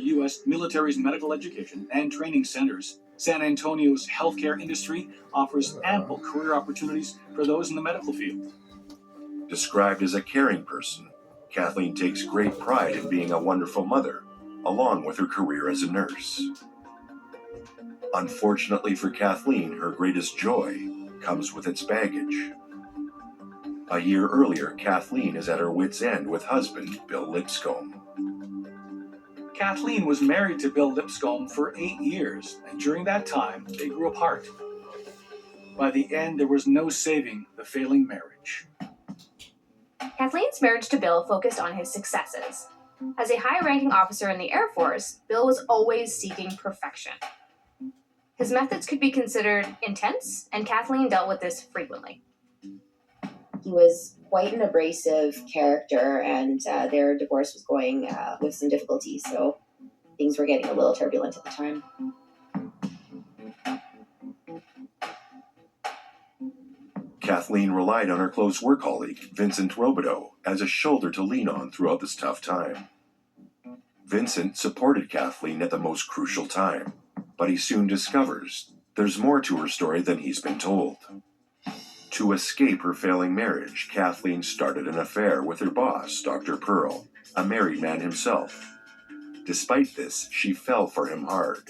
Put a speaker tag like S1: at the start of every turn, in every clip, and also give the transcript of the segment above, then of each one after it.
S1: U.S. military's medical education and training centers, San Antonio's healthcare industry offers ample career opportunities for those in the medical field.
S2: Described as a caring person, Kathleen takes great pride in being a wonderful mother, along with her career as a nurse. Unfortunately for Kathleen, her greatest joy comes with its baggage. A year earlier, Kathleen is at her wit's end with husband Bill Lipscomb.
S1: Kathleen was married to Bill Lipscomb for 8 years, and during that time, they grew apart. By the end, there was no saving the failing marriage.
S3: Kathleen's marriage to Bill focused on his successes. As a high-ranking officer in the Air Force, Bill was always seeking perfection. His methods could be considered intense, and Kathleen dealt with this frequently.
S4: He was quite an abrasive character, and their divorce was going with some difficulty, so things were getting a little turbulent at the time.
S2: Kathleen relied on her close work colleague, Vincent Robideau, as a shoulder to lean on throughout this tough time. Vincent supported Kathleen at the most crucial time, but he soon discovers there's more to her story than he's been told. To escape her failing marriage, Kathleen started an affair with her boss, Dr. Pearl, a married man himself. Despite this, she fell for him hard.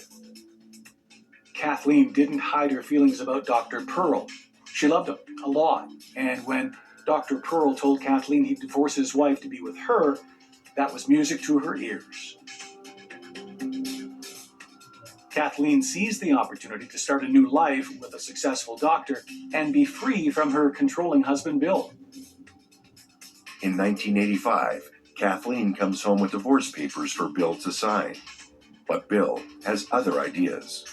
S1: Kathleen didn't hide her feelings about Dr. Pearl. She loved him a lot, and when Dr. Pearl told Kathleen he'd divorce his wife to be with her, that was music to her ears. Kathleen seized the opportunity to start a new life with a successful doctor and be free from her controlling husband, Bill.
S2: In 1985, Kathleen comes home with divorce papers for Bill to sign, but Bill has other ideas.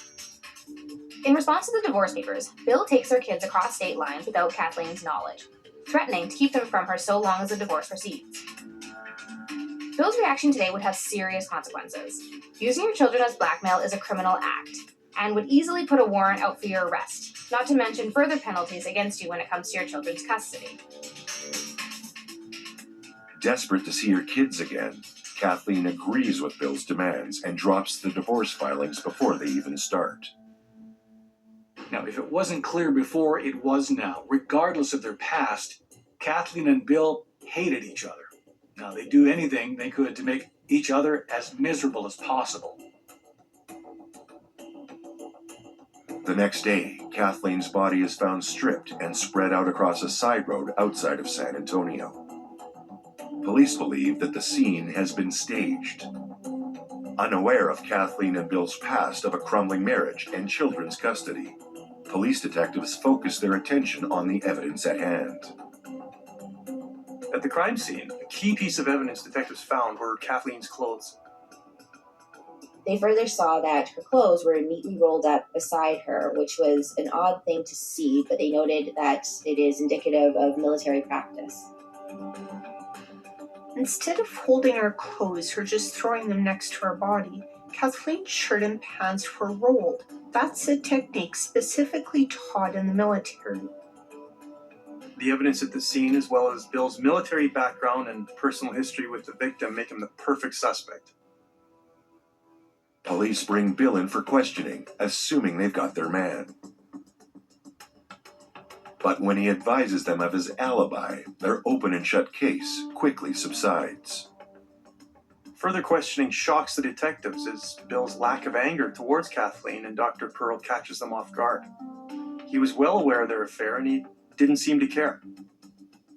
S3: In response to the divorce papers, Bill takes their kids across state lines without Kathleen's knowledge, threatening to keep them from her so long as the divorce proceeds. Bill's reaction today would have serious consequences. Using your children as blackmail is a criminal act, and would easily put a warrant out for your arrest, not to mention further penalties against you when it comes to your children's custody.
S2: Desperate to see her kids again, Kathleen agrees with Bill's demands and drops the divorce filings before they even start.
S1: Now, if it wasn't clear before, it was now. Regardless of their past, Kathleen and Bill hated each other. Now, they'd do anything they could to make each other as miserable as possible.
S2: The next day, Kathleen's body is found stripped and spread out across a side road outside of San Antonio. Police believe that the scene has been staged. Unaware of Kathleen and Bill's past of a crumbling marriage and children's custody, police detectives focus their attention on the evidence at hand.
S5: At the crime scene, a key piece of evidence detectives found were Kathleen's clothes.
S4: They further saw that her clothes were neatly rolled up beside her, which was an odd thing to see, but they noted that it is indicative of military practice.
S6: Instead of holding her clothes or just throwing them next to her body, Kathleen's shirt and pants were rolled. That's a technique specifically taught in the military.
S5: The evidence at the scene, as well as Bill's military background and personal history with the victim, make him the perfect suspect.
S2: Police bring Bill in for questioning, assuming they've got their man. But when he advises them of his alibi, their open and shut case quickly subsides.
S5: Further questioning shocks the detectives as Bill's lack of anger towards Kathleen and Dr. Pearl catches them off guard. He was well aware of their affair and he didn't seem to care.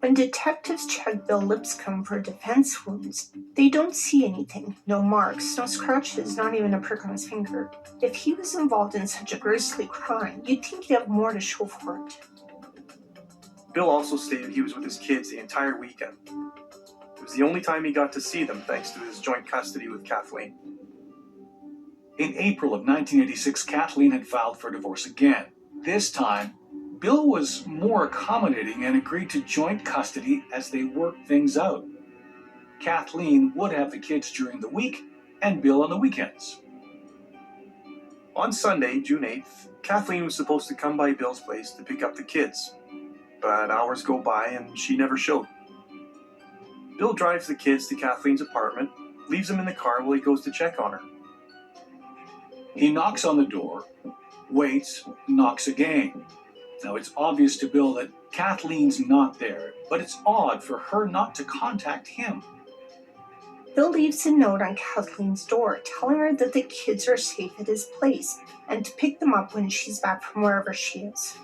S6: When detectives check Bill Lipscomb for defense wounds, they don't see anything. No marks, no scratches, not even a prick on his finger. If he was involved in such a grisly crime, you'd think he'd have more to show for it.
S5: Bill also stated he was with his kids the entire weekend. It was the only time he got to see them thanks to his joint custody with Kathleen.
S1: In April of 1986, Kathleen had filed for divorce again. This time, Bill was more accommodating and agreed to joint custody as they worked things out. Kathleen would have the kids during the week and Bill on the weekends.
S5: On Sunday, June 8th, Kathleen was supposed to come by Bill's place to pick up the kids, but hours go by and she never showed. Bill drives the kids to Kathleen's apartment, leaves him in the car while he goes to check on her.
S1: He knocks on the door, waits, knocks again. Now, it's obvious to Bill that Kathleen's not there, but it's odd for her not to contact him.
S6: Bill leaves a note on Kathleen's door telling her that the kids are safe at his place and to pick them up when she's back from wherever she is.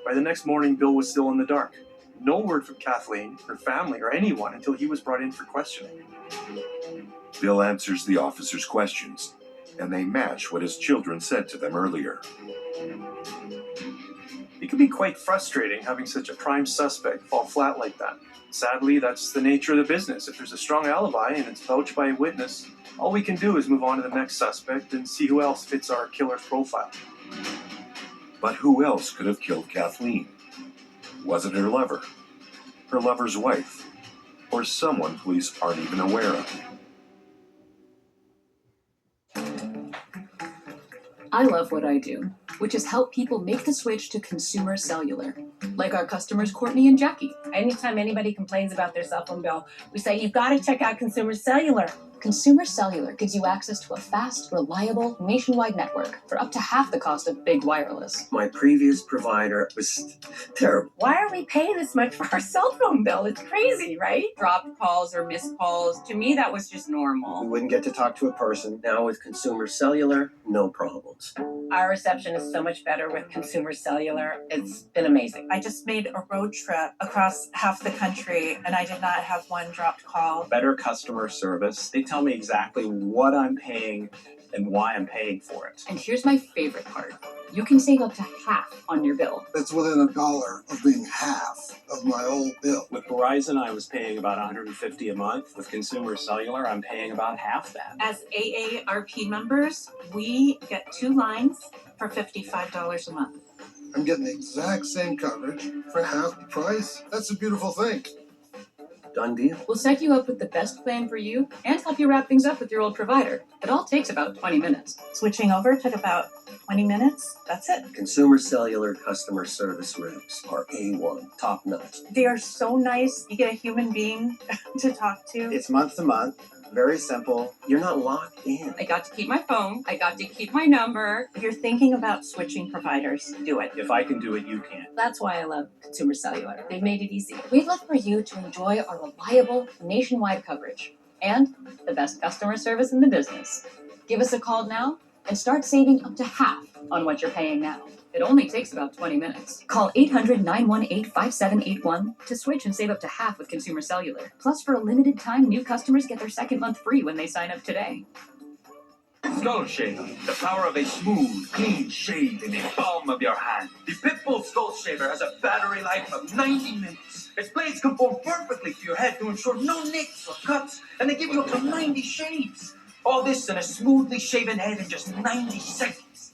S5: By the next morning, Bill was still in the dark. No word from Kathleen, her family, or anyone until he was brought in for questioning.
S2: Bill answers the officer's questions, and they match what his children said to them earlier.
S5: It can be quite frustrating having such a prime suspect fall flat like that. Sadly, that's the nature of the business. If there's a strong alibi and it's vouched by a witness, all we can do is move on to the next suspect and see who else fits our killer's profile.
S2: But who else could have killed Kathleen? Was it her lover, her lover's wife, or someone police aren't even aware of?
S7: I love what I do, which is help people make the switch to consumer cellular, like our customers Courtney and Jackie.
S8: Anytime anybody complains about their cell phone bill, we say, you've got to check out Consumer Cellular.
S7: Consumer Cellular gives you access to a fast, reliable, nationwide network for up to half the cost of big wireless.
S9: My previous provider was terrible.
S8: Why are we paying this much for our cell phone bill? It's crazy, right?
S10: Dropped calls or missed calls. To me, that was just normal.
S9: We wouldn't get to talk to a person. Now with Consumer Cellular, no problems.
S8: Our reception is so much better with Consumer Cellular. It's been amazing.
S11: I just made a road trip across half the country, and I did not have one dropped call.
S12: Better customer service. They tell me exactly what I'm paying and why I'm paying for it.
S7: And here's my favorite part. You can save up to half on your bill.
S13: That's within $1 of being half of my old bill.
S12: With Verizon, I was paying about $150 a month. With Consumer Cellular, I'm paying about half that.
S11: As AARP members, we get 2 lines for $55 a month.
S13: I'm getting the exact same coverage for half the price. That's a beautiful thing.
S9: Done deal.
S7: We'll set you up with the best plan for you and help you wrap things up with your old provider. It all takes about 20 minutes.
S11: Switching over took about 20 minutes. That's it.
S9: Consumer Cellular customer service reps are A1, top notch.
S11: They are so nice. You get a human being to talk to.
S14: It's month to month. Very simple.
S9: You're not locked in.
S10: I got to keep my phone. I got to keep my number.
S11: If you're thinking about switching providers, do it.
S12: If I can do it, you can.
S8: That's why I love Consumer Cellular. They've made it easy.
S7: We'd love for you to enjoy our reliable, nationwide coverage and the best customer service in the business. Give us a call now and start saving up to half on what you're paying now. It only takes about 20 minutes. Call 800-918-5781 to switch and save up to half with Consumer Cellular. Plus, for a limited time, new customers get their second month free when they sign up today.
S15: Skull Shaver, the power of a smooth, clean shave in the palm of your hand. The Pitbull Skull Shaver has a battery life of 90 minutes. Its blades conform perfectly to your head to ensure no nicks or cuts, and they give you up to 90 shaves. All this in a smoothly shaven head in just 90 seconds.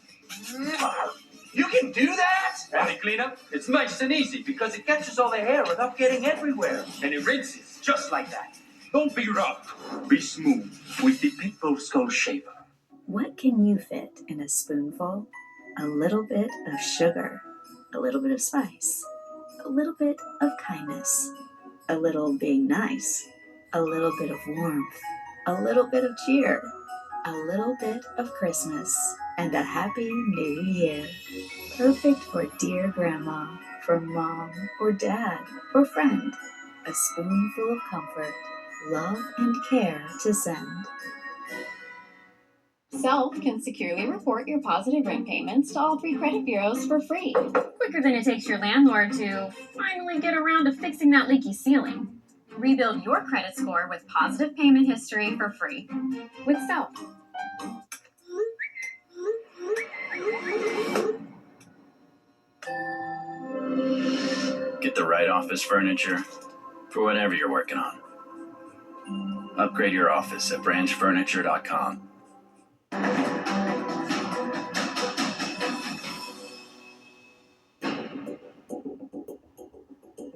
S15: You can do that? And the cleanup? It's nice and easy because it catches all the hair without getting everywhere. And it rinses just like that. Don't be rough. Be smooth with the Pitbull Skull Shaver.
S16: What can you fit in a spoonful? A little bit of sugar, a little bit of spice, a little bit of kindness, a little being nice, a little bit of warmth, a little bit of cheer, a little bit of Christmas, and a happy new year. Perfect for dear grandma, for mom or dad or friend. A spoonful of comfort, love and care to send.
S3: Self can securely report your positive rent payments to all 3 credit bureaus for free. Quicker than it takes your landlord to finally get around to fixing that leaky ceiling. Rebuild your credit score with positive payment history for free with Self.
S17: Get the right office furniture for whatever you're working on. Upgrade your office at branchfurniture.com.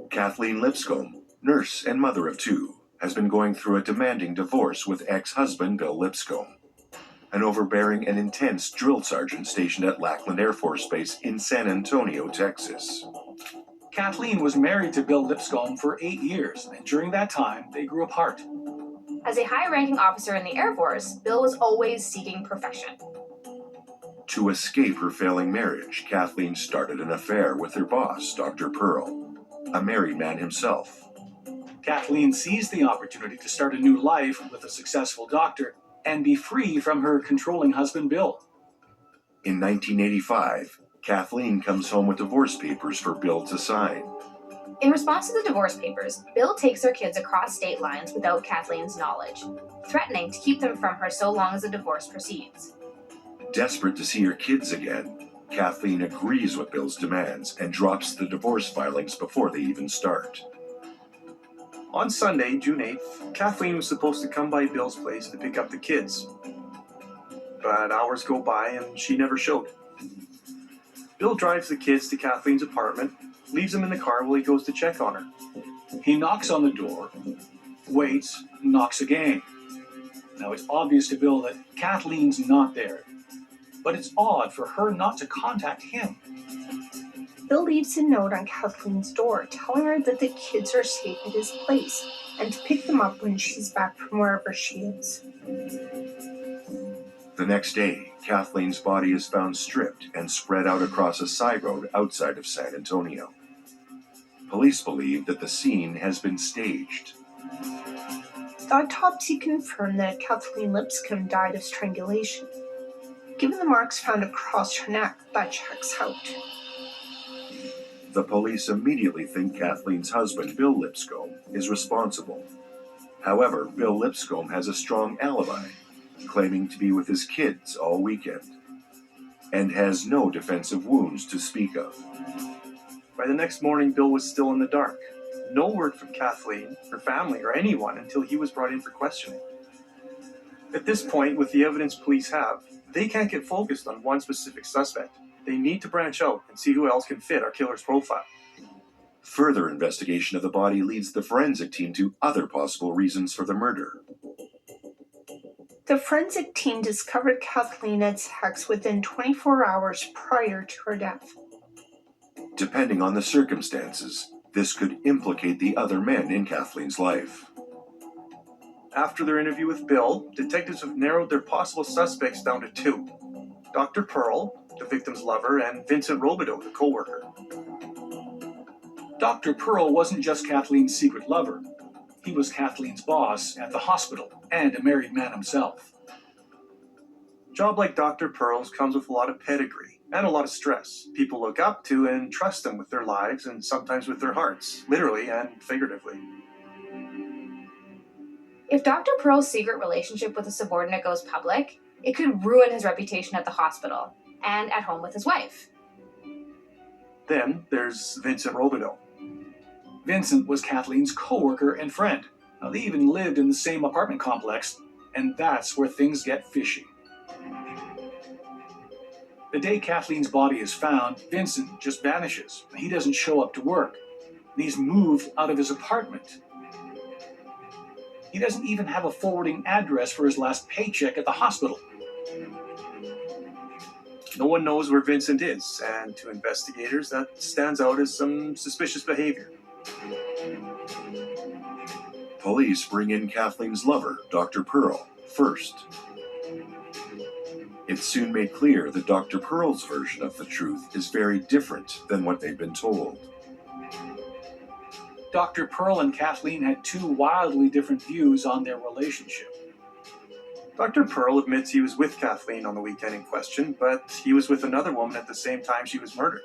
S2: Kathleen Lipscomb, nurse and mother of 2, has been going through a demanding divorce with ex-husband Bill Lipscomb, an overbearing and intense drill sergeant stationed at Lackland Air Force Base in San Antonio, Texas.
S1: Kathleen was married to Bill Lipscomb for 8 years, and during that time, they grew apart.
S3: As a high-ranking officer in the Air Force, Bill was always seeking perfection.
S2: To escape her failing marriage, Kathleen started an affair with her boss, Dr. Pearl, a married man himself.
S1: Kathleen seized the opportunity to start a new life with a successful doctor and be free from her controlling husband, Bill.
S2: In 1985, Kathleen comes home with divorce papers for Bill to sign.
S3: In response to the divorce papers, Bill takes their kids across state lines without Kathleen's knowledge, threatening to keep them from her so long as the divorce proceeds.
S2: Desperate to see her kids again, Kathleen agrees with Bill's demands and drops the divorce filings before they even start.
S5: On Sunday, June 8th, Kathleen was supposed to come by Bill's place to pick up the kids. But hours go by and she never showed. Bill drives the kids to Kathleen's apartment, leaves them in the car while he goes to check on her.
S1: He knocks on the door, waits, knocks again. Now it's obvious to Bill that Kathleen's not there, but it's odd for her not to contact him.
S6: Bill leaves a note on Kathleen's door telling her that the kids are safe at his place and to pick them up when she's back from wherever she is.
S2: The next day, Kathleen's body is found stripped and spread out across a side road outside of San Antonio. Police believe that the scene has been staged.
S6: The autopsy confirmed that Kathleen Lipscomb died of strangulation. Given the marks found across her neck, that checks out.
S2: The police immediately think Kathleen's husband, Bill Lipscomb, is responsible. However, Bill Lipscomb has a strong alibi, claiming to be with his kids all weekend, and has no defensive wounds to speak of.
S5: By the next morning, Bill was still in the dark. No word from Kathleen, her family, or anyone until he was brought in for questioning. At this point, with the evidence police have, they can't get focused on one specific suspect. They need to branch out and see who else can fit our killer's profile.
S2: Further investigation of the body leads the forensic team to other possible reasons for the murder.
S6: The forensic team discovered Kathleen had sex within 24 hours prior to her death.
S2: Depending on the circumstances, this could implicate the other men in Kathleen's life.
S5: After their interview with Bill, detectives have narrowed their possible suspects down to 2. Dr. Pearl, the victim's lover, and Vincent Robideau, the co-worker.
S1: Dr. Pearl wasn't just Kathleen's secret lover. He was Kathleen's boss at the hospital and a married man himself.
S5: A job like Dr. Pearl's comes with a lot of pedigree and a lot of stress. People look up to and trust them with their lives and sometimes with their hearts, literally and figuratively.
S3: If Dr. Pearl's secret relationship with a subordinate goes public, it could ruin his reputation at the hospital and at home with his wife.
S5: Then there's Vincent Robideau.
S1: Vincent was Kathleen's co-worker and friend. Now, they even lived in the same apartment complex, and that's where things get fishy. The day Kathleen's body is found, Vincent just vanishes. He doesn't show up to work, and he's moved out of his apartment. He doesn't even have a forwarding address for his last paycheck at the hospital.
S5: No one knows where Vincent is, and to investigators, that stands out as some suspicious behavior.
S2: Police bring in Kathleen's lover, Dr. Pearl, first. It's soon made clear that Dr. Pearl's version of the truth is very different than what they've been told.
S1: Dr. Pearl and Kathleen had 2 wildly different views on their relationship.
S5: Dr. Pearl admits he was with Kathleen on the weekend in question, but he was with another woman at the same time she was murdered.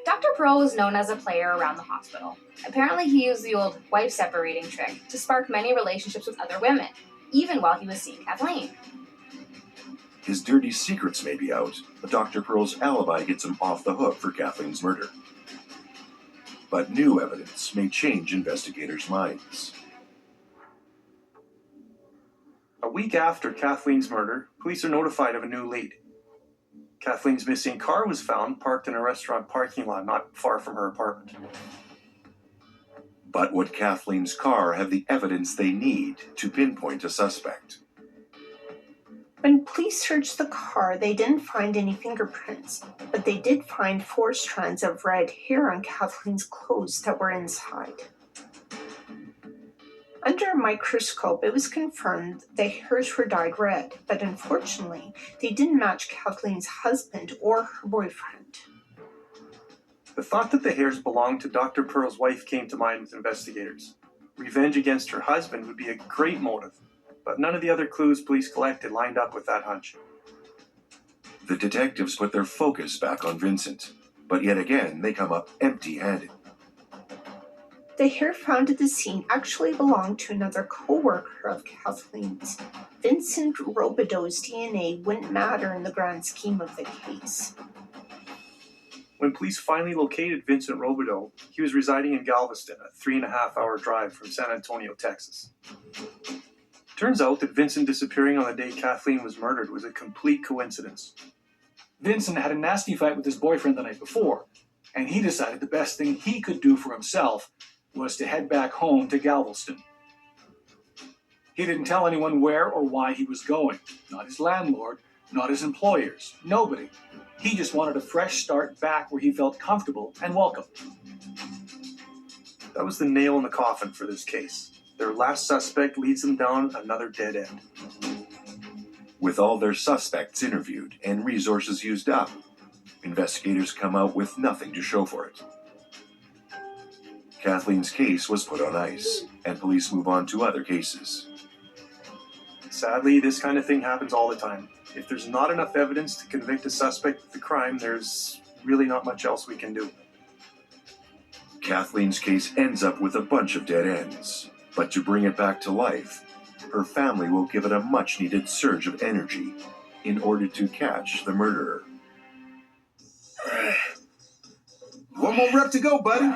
S3: Dr. Pearl was known as a player around the hospital. Apparently he used the old wife-separating trick to spark many relationships with other women, even while he was seeing Kathleen.
S2: His dirty secrets may be out, but Dr. Pearl's alibi gets him off the hook for Kathleen's murder. But new evidence may change investigators' minds.
S5: A week after Kathleen's murder, police are notified of a new lead. Kathleen's missing car was found parked in a restaurant parking lot not far from her apartment.
S2: But would Kathleen's car have the evidence they need to pinpoint a suspect?
S6: When police searched the car, they didn't find any fingerprints, but they did find 4 strands of red hair on Kathleen's clothes that were inside. Under a microscope, it was confirmed the hairs were dyed red, but unfortunately, they didn't match Kathleen's husband or her boyfriend.
S5: The thought that the hairs belonged to Dr. Pearl's wife came to mind with investigators. Revenge against her husband would be a great motive, but none of the other clues police collected lined up with that hunch.
S2: The detectives put their focus back on Vincent, but yet again they come up empty-handed.
S6: The hair found at the scene actually belonged to another co-worker of Kathleen's. Vincent Robideau's DNA wouldn't matter in the grand scheme of the case.
S5: When police finally located Vincent Robideau, he was residing in Galveston, a 3.5-hour drive from San Antonio, Texas. Turns out that Vincent disappearing on the day Kathleen was murdered was a complete coincidence.
S1: Vincent had a nasty fight with his boyfriend the night before, and he decided the best thing he could do for himself was to head back home to Galveston. He didn't tell anyone where or why he was going. Not his landlord, not his employers, nobody. He just wanted a fresh start back where he felt comfortable and welcome.
S5: That was the nail in the coffin for this case. Their last suspect leads them down another dead end.
S2: With all their suspects interviewed and resources used up, investigators come out with nothing to show for it. Kathleen's case was put on ice, and police move on to other cases.
S5: Sadly, this kind of thing happens all the time. If there's not enough evidence to convict a suspect of the crime, there's really not much else we can do.
S2: Kathleen's case ends up with a bunch of dead ends, but to bring it back to life, her family will give it a much-needed surge of energy in order to catch the murderer.
S18: One more rep to go, buddy.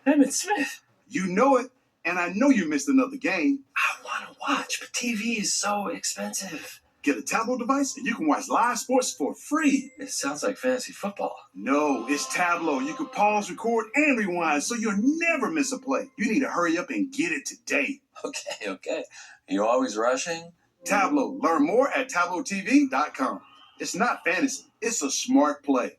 S9: Emmett Smith.
S18: You know it, and I know you missed another game.
S9: I want to watch, but TV is so expensive.
S18: Get a Tableau device, and you can watch live sports for free.
S9: It sounds like fantasy football.
S18: No, it's Tableau. You can pause, record, and rewind, so you'll never miss a play. You need to hurry up and get it today.
S9: Okay. You always rushing?
S18: Tableau. Learn more at TableauTV.com. It's not fantasy. It's a smart play.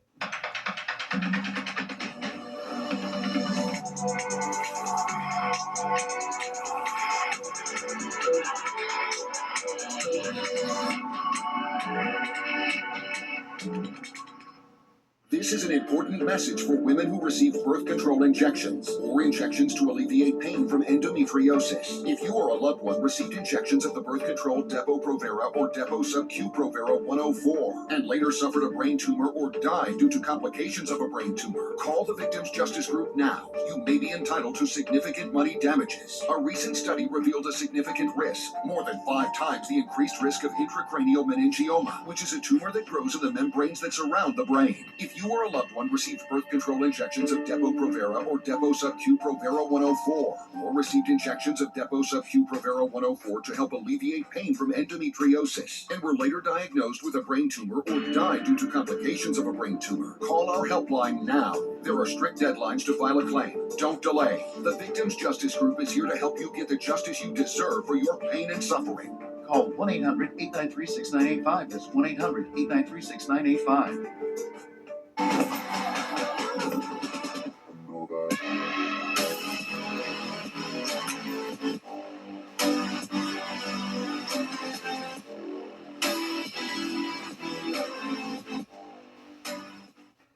S19: This is an important message for women who receive birth control injections or injections to alleviate pain from endometriosis. If you or a loved one received injections of the birth control Depo-Provera or Depo-Sub-Q Provera 104 and later suffered a brain tumor or died due to complications of a brain tumor, call the Victims Justice Group now. You may be entitled to significant money damages. A recent study revealed a significant risk, more than 5 times the increased risk of intracranial meningioma, which is a tumor that grows in the membranes that surround the brain. If you or a loved one received birth control injections of Depo-Provera or Depo-Sub-Q Provera 104, or received injections of Depo-Sub-Q Provera 104 to help alleviate pain from endometriosis, and were later diagnosed with a brain tumor or died due to complications of a brain tumor, call our helpline now. There are strict deadlines to file a claim. Don't delay. The Victims Justice Group is here to help you get the justice you deserve for your pain and suffering.
S20: Call 1-800-893-6985. That's 1-800-893-6985.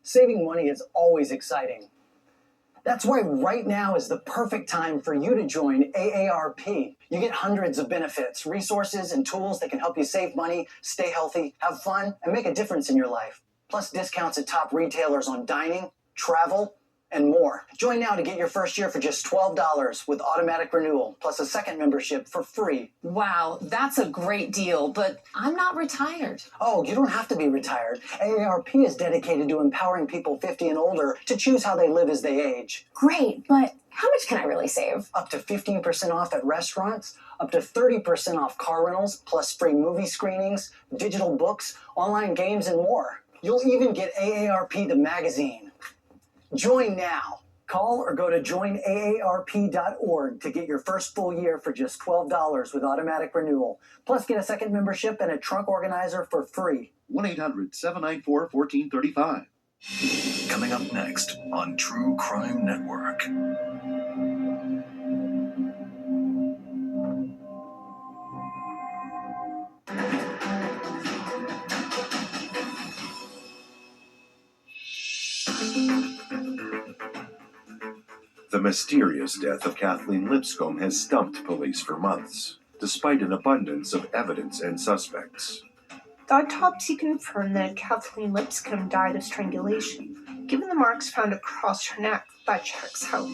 S21: Saving money is always exciting. That's why right now is the perfect time for you to join AARP. You get hundreds of benefits, resources, and tools that can help you save money, stay healthy, have fun, and make a difference in your life. Plus discounts at top retailers on dining, travel, and more. Join now to get your first year for just $12 with automatic renewal, plus a second membership for free.
S22: Wow, that's a great deal, but I'm not retired.
S21: Oh, you don't have to be retired. AARP is dedicated to empowering people 50 and older to choose how they live as they age.
S3: Great, but how much can I really save?
S21: Up to 15% off at restaurants, up to 30% off car rentals, plus free movie screenings, digital books, online games, and more. You'll even get AARP the magazine. Join now. Call or go to joinaarp.org to get your first full year for just $12 with automatic renewal. Plus, get a second membership and a trunk organizer for free.
S20: 1-800-794-1435.
S4: Coming up next on True Crime Network.
S2: The mysterious death of Kathleen Lipscomb has stumped police for months, despite an abundance of evidence and suspects.
S6: The autopsy confirmed that Kathleen Lipscomb died of strangulation. Given the marks found across her neck, that checks out.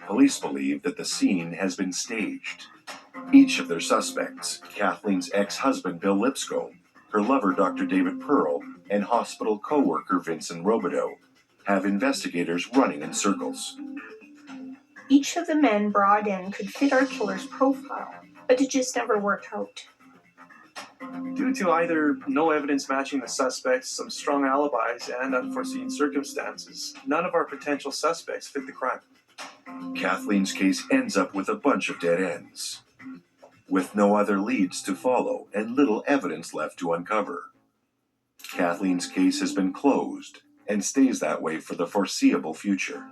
S2: Police believe that the scene has been staged. Each of their suspects, Kathleen's ex-husband Bill Lipscomb, her lover Dr. David Pearl, and hospital co-worker Vincent Robideau, have investigators running in circles.
S6: Each of the men brought in could fit our killer's profile, but it just never worked out.
S5: Due to either no evidence matching the suspects, some strong alibis, and unforeseen circumstances, none of our potential suspects fit the crime.
S2: Kathleen's case ends up with a bunch of dead ends, with no other leads to follow and little evidence left to uncover. Kathleen's case has been closed and stays that way for the foreseeable future.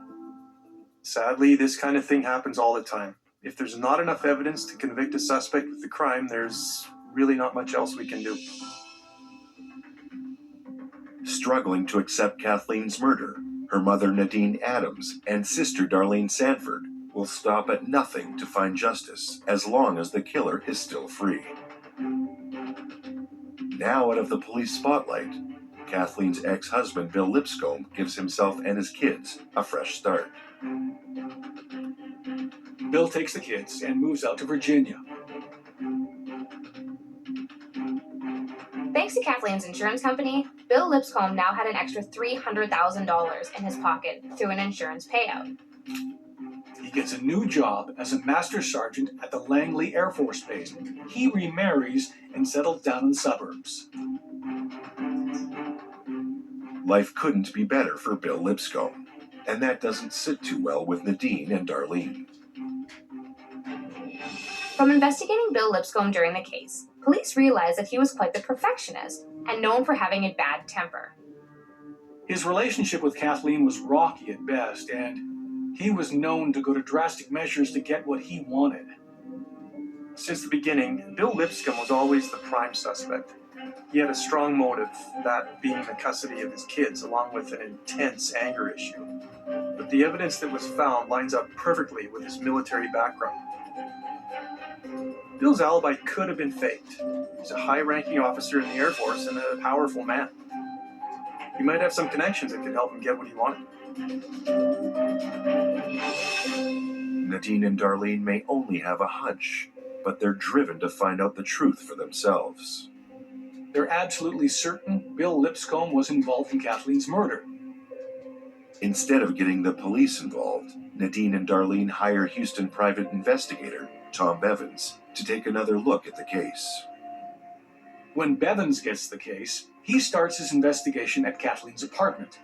S5: Sadly, this kind of thing happens all the time. If there's not enough evidence to convict a suspect with the crime, there's really not much else we can do.
S2: Struggling to accept Kathleen's murder, her mother Nadine Adams and sister Darlene Sanford will stop at nothing to find justice as long as the killer is still free. Now out of the police spotlight, Kathleen's ex-husband Bill Lipscomb gives himself and his kids a fresh start.
S1: Bill takes the kids and moves out to Virginia.
S3: Thanks to Kathleen's insurance company, Bill Lipscomb now had an extra $300,000 in his pocket through an insurance payout.
S1: He gets a new job as a master sergeant at the Langley Air Force Base. He remarries and settles down in the suburbs.
S2: Life couldn't be better for Bill Lipscomb, and that doesn't sit too well with Nadine and Darlene.
S3: From investigating Bill Lipscomb during the case, police realized that he was quite the perfectionist and known for having a bad temper.
S1: His relationship with Kathleen was rocky at best, and he was known to go to drastic measures to get what he wanted.
S5: Since the beginning, Bill Lipscomb was always the prime suspect. He had a strong motive, that being the custody of his kids, along with an intense anger issue. But the evidence that was found lines up perfectly with his military background. Bill's alibi could have been faked. He's a high-ranking officer in the Air Force and a powerful man. He might have some connections that could help him get what he wanted.
S2: Nadine and Darlene may only have a hunch, but they're driven to find out the truth for themselves.
S1: They're absolutely certain Bill Lipscomb was involved in Kathleen's murder.
S2: Instead of getting the police involved, Nadine and Darlene hire Houston private investigator Tom Bevins to take another look at the case.
S1: When Bevins gets the case, he starts his investigation at Kathleen's apartment.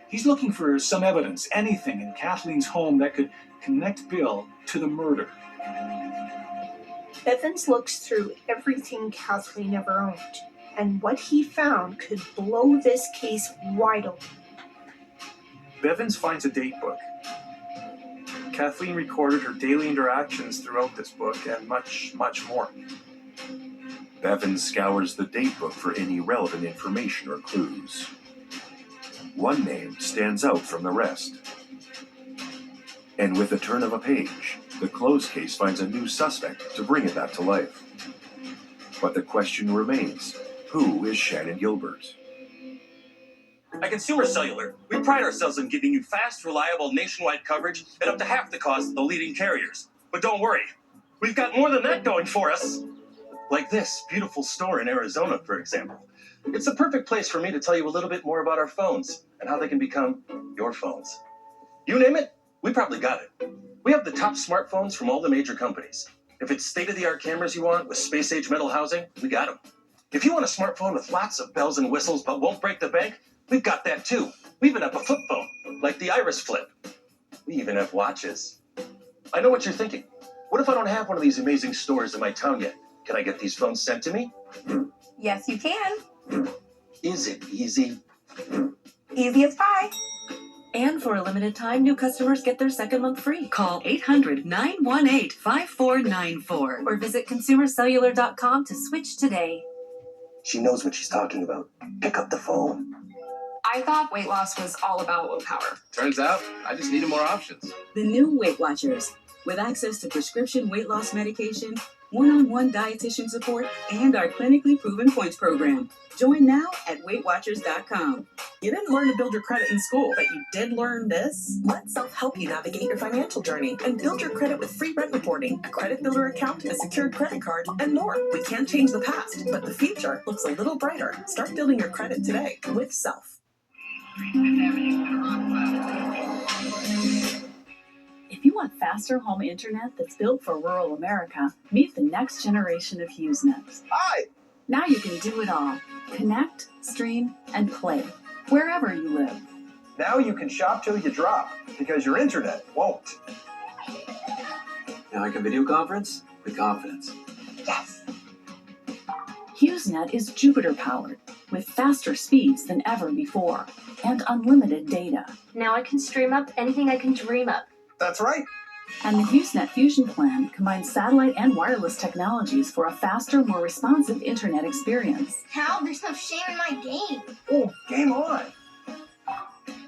S1: He's looking for some evidence, anything in Kathleen's home that could connect Bill to the murder.
S6: Bevins looks through everything Kathleen ever owned, and what he found could blow this case wide open.
S5: Bevins finds a date book. Kathleen recorded her daily interactions throughout this book and much, much more.
S2: Bevins scours the date book for any relevant information or clues. One name stands out from the rest. And with the turn of a page, the closed case finds a new suspect to bring it back to life. But the question remains, who is Shannon Gilbert?
S13: At Consumer Cellular, we pride ourselves on giving you fast, reliable, nationwide coverage at up to half the cost of the leading carriers. But don't worry, we've got more than that going for us. Like this beautiful store in Arizona, for example. It's the perfect place for me to tell you a little bit more about our phones and how they can become your phones. You name it, we probably got it. We have the top smartphones from all the major companies. If it's state-of-the-art cameras you want with space-age metal housing, we got them. If you want a smartphone with lots of bells and whistles but won't break the bank, we've got that too. We even have a flip phone, like the Iris Flip. We even have watches. I know what you're thinking. What if I don't have one of these amazing stores in my town yet? Can I get these phones sent to me?
S10: Yes, you can.
S13: Is it easy?
S10: Easy as pie.
S14: And for a limited time, new customers get their second month free. Call 800-918-5494 or visit consumercellular.com to switch today.
S13: She knows what she's talking about. Pick up the phone.
S3: I thought weight loss was all about willpower.
S23: Turns out, I just needed more options.
S14: The new Weight Watchers, with access to prescription weight loss medication, one-on-one dietitian support, and our clinically proven points program. Join now at WeightWatchers.com.
S24: You didn't learn to build your credit in school, but you did learn this? Let Self help you navigate your financial journey and build your credit with free rent reporting, a credit builder account, a secured credit card, and more. We can't change the past, but the future looks a little brighter. Start building your credit today with Self.
S7: If you want faster home internet that's built for rural America, meet the next generation of HughesNet.
S23: Hi!
S7: Now you can do it all. Connect, stream, and play, wherever you live.
S12: Now you can shop till you drop, because your internet won't.
S9: Now I can video conference with confidence.
S10: Yes.
S7: HughesNet is Jupiter-powered, with faster speeds than ever before, and unlimited data.
S3: Now I can stream up anything I can dream up.
S12: That's right.
S7: And the HughesNet Fusion plan combines satellite and wireless technologies for a faster, more responsive internet experience.
S10: Hal, there's no shame in my game.
S12: Oh, game on.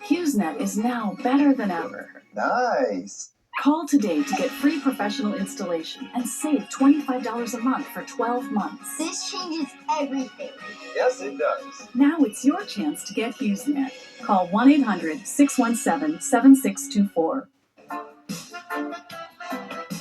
S7: HughesNet is now better than ever.
S12: Nice.
S7: Call today to get free professional installation and save $25 a month for 12 months.
S10: This changes everything.
S12: Yes, it does.
S7: Now it's your chance to get HughesNet. Call 1-800-617-7624.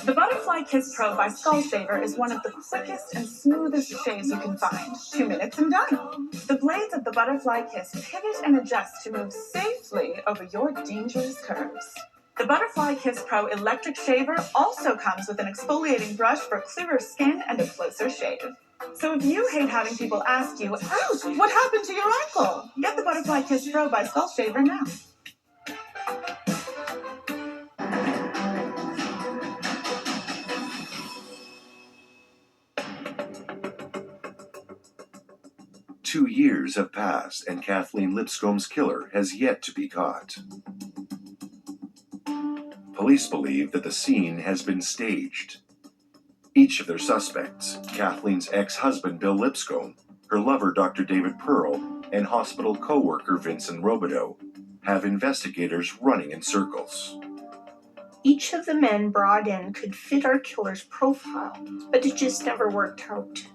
S11: The Butterfly Kiss Pro by Skull Shaver is one of the quickest and smoothest shaves you can find. 2 minutes and done. The blades of the Butterfly Kiss pivot and adjust to move safely over your dangerous curves. The Butterfly Kiss Pro electric shaver also comes with an exfoliating brush for clearer skin and a closer shave. So if you hate having people ask you, ouch, what happened to your ankle? Get the Butterfly Kiss Pro by Skull Shaver now.
S2: Two years have passed, and Kathleen Lipscomb's killer has yet to be caught. Police believe that the scene has been staged. Each of their suspects, Kathleen's ex-husband Bill Lipscomb, her lover Dr. David Pearl, and hospital co-worker Vincent Robideau, have investigators running in circles.
S6: Each of the men brought in could fit our killer's profile, but it just never worked out.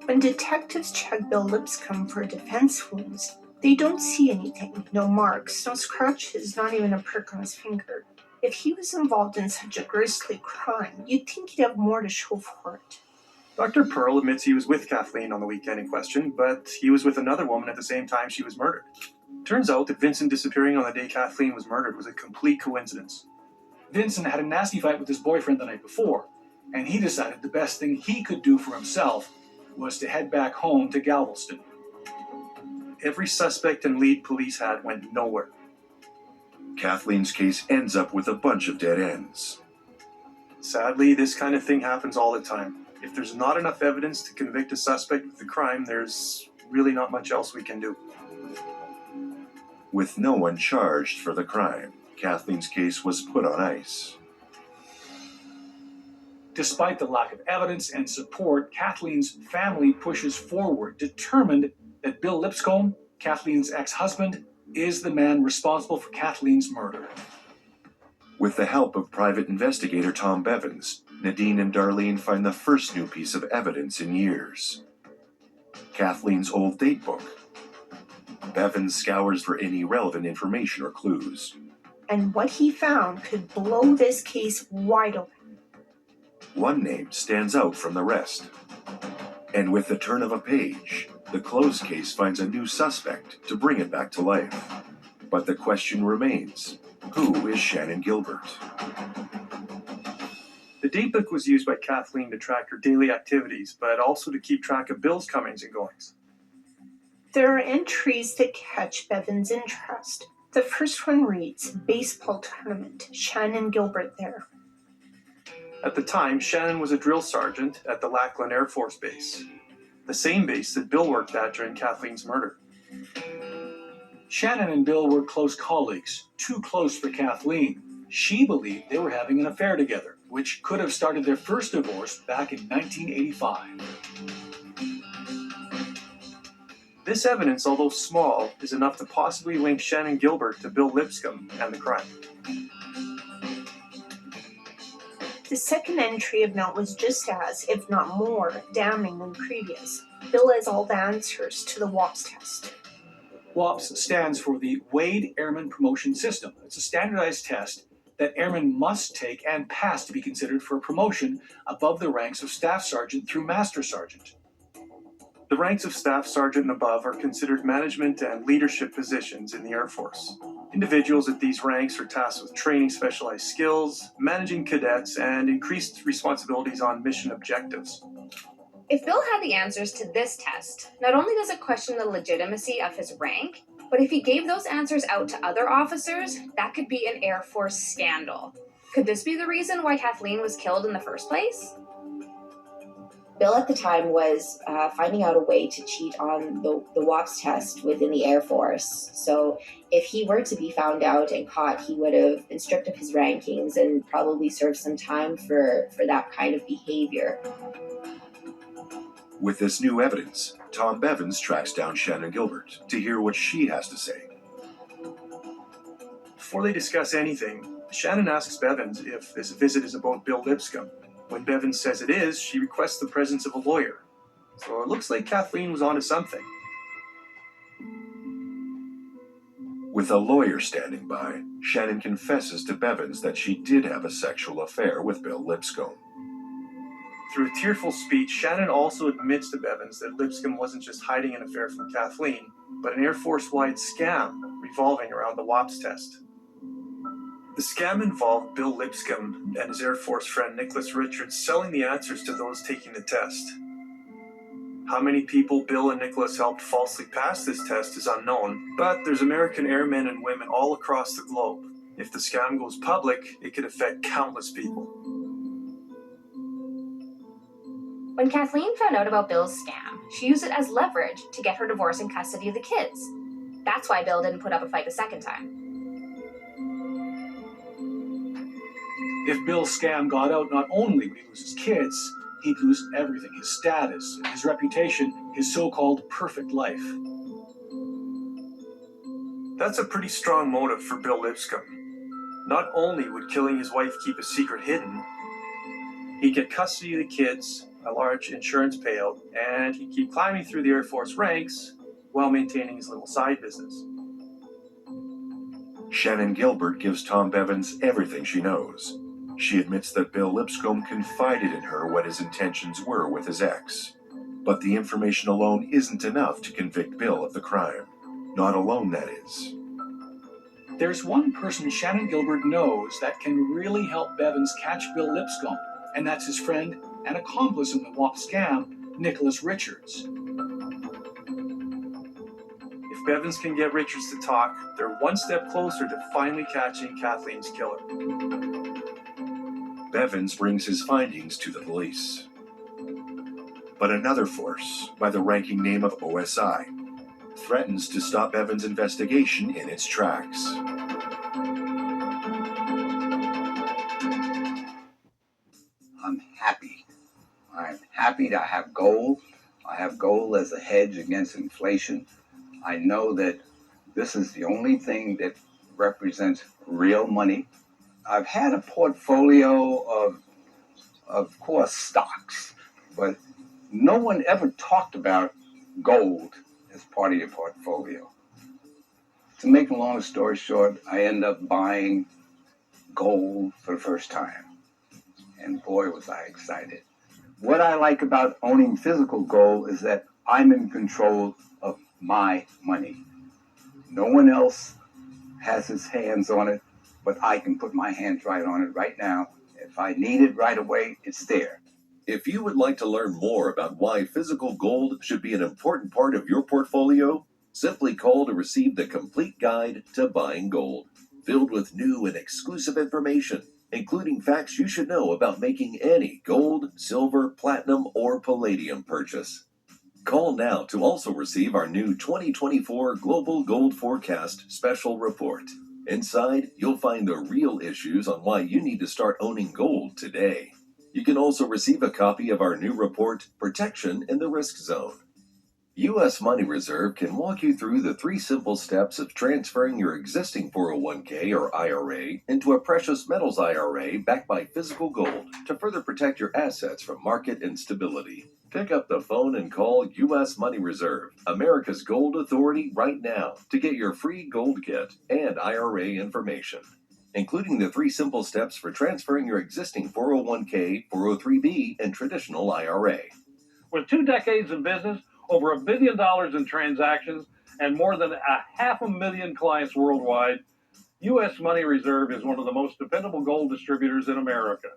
S6: When detectives check Bill Lipscomb for defense wounds, they don't see anything. No marks, no scratches, not even a prick on his finger. If he was involved in such a grisly crime, you'd think he'd have more to show for it.
S5: Dr. Pearl admits he was with Kathleen on the weekend in question, but he was with another woman at the same time she was murdered. Turns out that Vincent disappearing on the day Kathleen was murdered was a complete coincidence.
S1: Vincent had a nasty fight with his boyfriend the night before, and he decided the best thing he could do for himself was to head back home to Galveston.
S5: Every suspect and lead police had went nowhere.
S2: Kathleen's case ends up with a bunch of dead ends.
S5: Sadly, this kind of thing happens all the time. If there's not enough evidence to convict a suspect of the crime, there's really not much else we can do.
S2: With no one charged for the crime, Kathleen's case was put on ice.
S1: Despite the lack of evidence and support, Kathleen's family pushes forward, determined that Bill Lipscomb, Kathleen's ex-husband, is the man responsible for Kathleen's murder.
S2: With the help of private investigator Tom Bevins, Nadine and Darlene find the first new piece of evidence in years. Kathleen's old date book. Bevins scours for any relevant information or clues.
S6: And what he found could blow this case wide open.
S2: One name stands out from the rest. And with the turn of a page, the closed case finds a new suspect to bring it back to life. But the question remains, who is Shannon Gilbert?
S5: The date book was used by Kathleen to track her daily activities, but also to keep track of Bill's comings and goings.
S6: There are entries that catch Bevan's interest. The first one reads, baseball tournament, Shannon Gilbert there.
S5: At the time, Shannon was a drill sergeant at the Lackland Air Force Base, the same base that Bill worked at during Kathleen's murder.
S1: Shannon and Bill were close colleagues, too close for Kathleen. She believed they were having an affair together, which could have started their first divorce back in 1985.
S5: This evidence, although small, is enough to possibly link Shannon Gilbert to Bill Lipscomb and the crime.
S6: The second entry of note was just as, if not more, damning than previous. Bill has all the answers to the WAPS test.
S1: WAPS stands for the Wade Airman Promotion System. It's a standardized test that airmen must take and pass to be considered for a promotion above the ranks of Staff Sergeant through Master Sergeant.
S5: The ranks of Staff Sergeant and above are considered management and leadership positions in the Air Force. Individuals at these ranks are tasked with training specialized skills, managing cadets, and increased responsibilities on mission objectives.
S3: If Bill had the answers to this test, not only does it question the legitimacy of his rank, but if he gave those answers out to other officers, that could be an Air Force scandal. Could this be the reason why Kathleen was killed in the first place?
S8: Bill at the time was finding out a way to cheat on the WAPS test within the Air Force. So if he were to be found out and caught, he would have been stripped of his rankings and probably served some time for that kind of behavior.
S2: With this new evidence, Tom Bevins tracks down Shannon Gilbert to hear what she has to say.
S5: Before they discuss anything, Shannon asks Bevins if this visit is about Bill Lipscomb. When Bevins says it is, she requests the presence of a lawyer. So it looks like Kathleen was onto something.
S2: With a lawyer standing by, Shannon confesses to Bevins that she did have a sexual affair with Bill Lipscomb.
S5: Through a tearful speech, Shannon also admits to Bevins that Lipscomb wasn't just hiding an affair from Kathleen, but an Air Force-wide scam revolving around the WAPS test. The scam involved Bill Lipscomb and his Air Force friend Nicholas Richards selling the answers to those taking the test. How many people Bill and Nicholas helped falsely pass this test is unknown, but there's American airmen and women all across the globe. If the scam goes public, it could affect countless people.
S3: When Kathleen found out about Bill's scam, she used it as leverage to get her divorce and custody of the kids. That's why Bill didn't put up a fight the second time.
S1: If Bill's scam got out, not only would he lose his kids, he'd lose everything, his status, his reputation, his so-called perfect life.
S5: That's a pretty strong motive for Bill Lipscomb. Not only would killing his wife keep a secret hidden, he'd get custody of the kids, a large insurance payout, and he'd keep climbing through the Air Force ranks while maintaining his little side business.
S2: Shannon Gilbert gives Tom Bevins everything she knows. She admits that Bill Lipscomb confided in her what his intentions were with his ex. But the information alone isn't enough to convict Bill of the crime. Not alone, that is.
S1: There's one person Shannon Gilbert knows that can really help Bevins catch Bill Lipscomb, and that's his friend and accomplice in the WAP scam, Nicholas Richards.
S5: If Bevins can get Richards to talk, they're one step closer to finally catching Kathleen's killer.
S2: Bevins brings his findings to the police. But another force, by the ranking name of OSI, threatens to stop Bevins' investigation in its tracks.
S15: I'm happy. I'm happy to have gold. I have gold as a hedge against inflation. I know that this is the only thing that represents real money. I've had a portfolio of course, stocks, but no one ever talked about gold as part of your portfolio. To make a long story short, I end up buying gold for the first time. And boy, was I excited. What I like about owning physical gold is that I'm in control of my money. No one else has his hands on it, but I can put my hands right on it right now. If I need it right away, it's there.
S2: If you would like to learn more about why physical gold should be an important part of your portfolio, Simply call to receive the complete guide to buying gold, filled with new and exclusive information, including facts you should know about making any gold, silver, platinum, or palladium purchase. Call now to also receive our new 2024 Global Gold Forecast Special Report. Inside, you'll find the real issues on why you need to start owning gold today. You can also receive a copy of our new report, Protection in the Risk Zone. U.S. Money Reserve can walk you through the 3 simple steps of transferring your existing 401k or IRA into a precious metals IRA backed by physical gold to further protect your assets from market instability. Pick up the phone and call U.S. Money Reserve, America's gold authority, right now to get your free gold kit and IRA information, including the 3 simple steps for transferring your existing 401k, 403b, and traditional IRA.
S16: With 2 decades in business, over $1 billion in transactions, and more than 500,000 clients worldwide, U.S. Money Reserve is one of the most dependable gold distributors in America.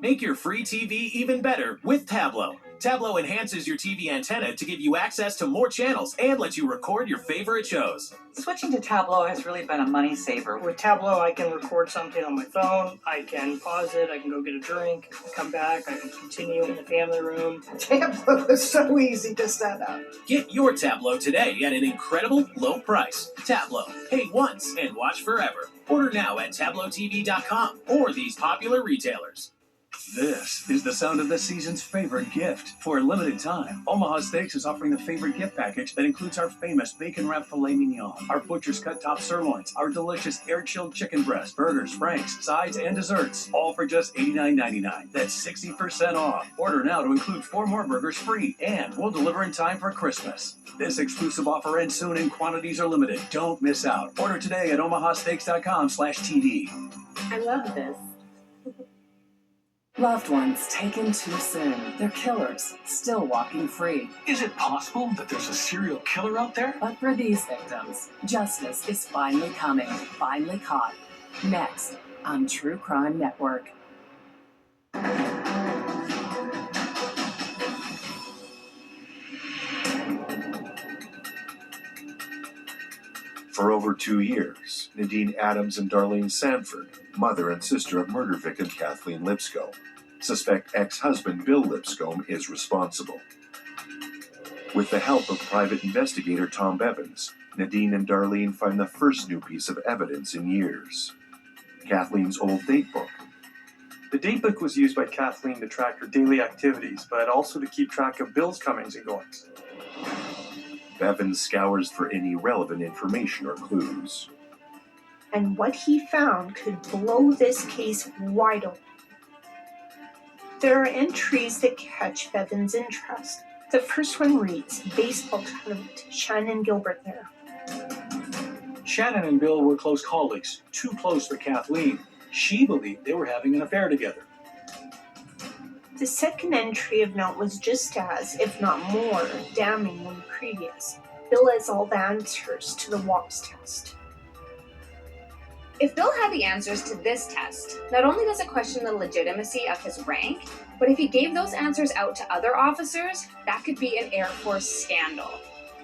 S17: Make your free TV even better with Tablo. Tablo enhances your TV antenna to give you access to more channels and lets you record your favorite shows.
S18: Switching to Tablo has really been a money saver.
S19: With Tablo, I can record something on my phone, I can pause it, I can go get a drink, come back, I can continue in the family room.
S6: Tablo is so easy to set up.
S17: Get your Tablo today at an incredible low price. Tablo. Pay once and watch forever. Order now at TabloTV.com or these popular retailers.
S1: This is the sound of this season's favorite gift. For a limited time, Omaha Steaks is offering the favorite gift package that includes our famous bacon-wrapped filet mignon, our butcher's cut top sirloins, our delicious air-chilled chicken breast, burgers, franks, sides, and desserts, all for just $89.99. That's 60% off. Order now to include 4 more burgers free, and we'll deliver in time for Christmas. This exclusive offer ends soon and quantities are limited. Don't miss out. Order today at omahasteaks.com/TV.
S25: I love this. Loved ones taken too soon. They're killers, still walking free.
S1: Is it possible that there's a serial killer out there?
S25: But for these victims, justice is finally coming, finally caught. Next on True Crime Network.
S2: For over 2 years, Nadine Adams and Darlene Sanford, mother and sister of murder victim Kathleen Lipscomb, suspect ex-husband Bill Lipscomb is responsible. With the help of private investigator Tom Bevins, Nadine and Darlene find the first new piece of evidence in years: Kathleen's old date book.
S5: The date book was used by Kathleen to track her daily activities, but also to keep track of Bill's comings and goings.
S2: Bevins scours for any relevant information or clues.
S6: And what he found could blow this case wide open. There are entries that catch Bevins' interest. The first one reads, baseball tournament, Shannon Gilbert there.
S1: Shannon and Bill were close colleagues, too close for Kathleen. She believed they were having an affair together.
S6: The second entry of note was just as, if not more, damning than the previous. Bill has all the answers to the WAPS test.
S3: If Bill had the answers to this test, not only does it question the legitimacy of his rank, but if he gave those answers out to other officers, that could be an Air Force scandal.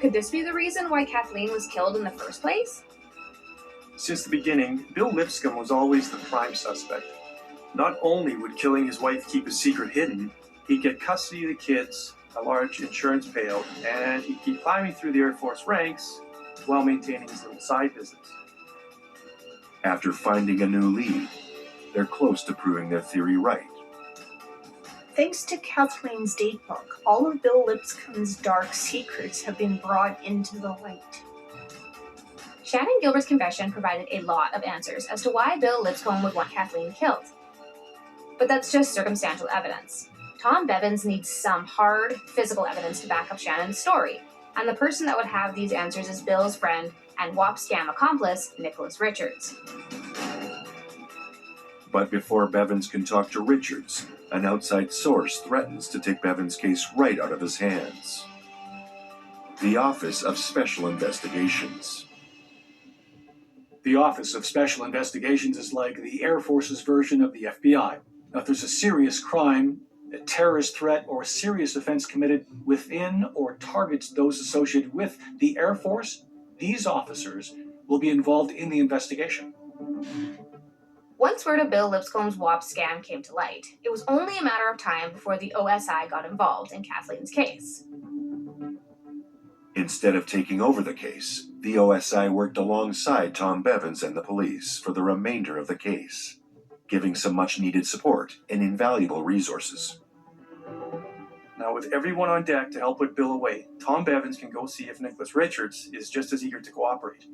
S3: Could this be the reason why Kathleen was killed in the first place?
S5: Since the beginning, Bill Lipscomb was always the prime suspect. Not only would killing his wife keep his secret hidden, he'd get custody of the kids, a large insurance payout, and he'd keep climbing through the Air Force ranks while maintaining his little side business.
S2: After finding a new lead, they're close to proving their theory right.
S6: Thanks to Kathleen's date book, all of Bill Lipscomb's dark secrets have been brought into the light.
S3: Shannon Gilbert's confession provided a lot of answers as to why Bill Lipscomb would want Kathleen killed. But that's just circumstantial evidence. Tom Bevins needs some hard, physical evidence to back up Shannon's story, and the person that would have these answers is Bill's friend and WAP scam accomplice, Nicholas Richards.
S2: But before Bevins can talk to Richards, an outside source threatens to take Bevins' case right out of his hands. The Office of Special Investigations.
S1: The Office of Special Investigations is like the Air Force's version of the FBI. Now, if there's a serious crime, a terrorist threat, or a serious offense committed within or targets those associated with the Air Force, these officers will be involved in the investigation.
S3: Once word of Bill Lipscomb's WAP scam came to light, it was only a matter of time before the OSI got involved in Kathleen's case.
S2: Instead of taking over the case, the OSI worked alongside Tom Bevins and the police for the remainder of the case, giving some much-needed support and invaluable resources.
S5: Now, with everyone on deck to help put Bill away, Tom Bevins can go see if Nicholas Richards is just as eager to cooperate.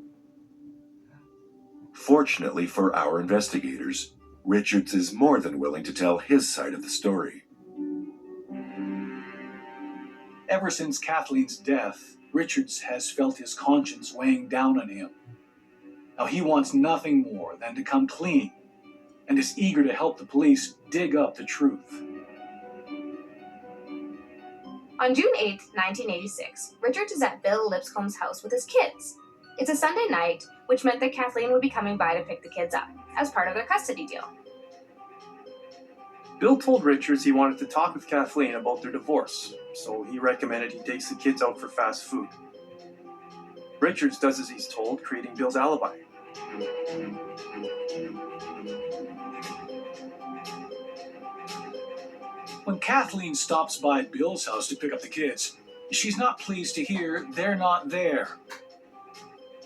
S2: Fortunately for our investigators, Richards is more than willing to tell his side of the story.
S1: Ever since Kathleen's death, Richards has felt his conscience weighing down on him. Now he wants nothing more than to come clean, and is eager to help the police dig up the truth.
S3: On June 8, 1986, Richards is at Bill Lipscomb's house with his kids. It's a Sunday night, which meant that Kathleen would be coming by to pick the kids up, as part of their custody deal.
S5: Bill told Richards he wanted to talk with Kathleen about their divorce, so he recommended he takes the kids out for fast food. Richards does as he's told, creating Bill's alibi.
S1: When Kathleen stops by Bill's house to pick up the kids, she's not pleased to hear they're not there.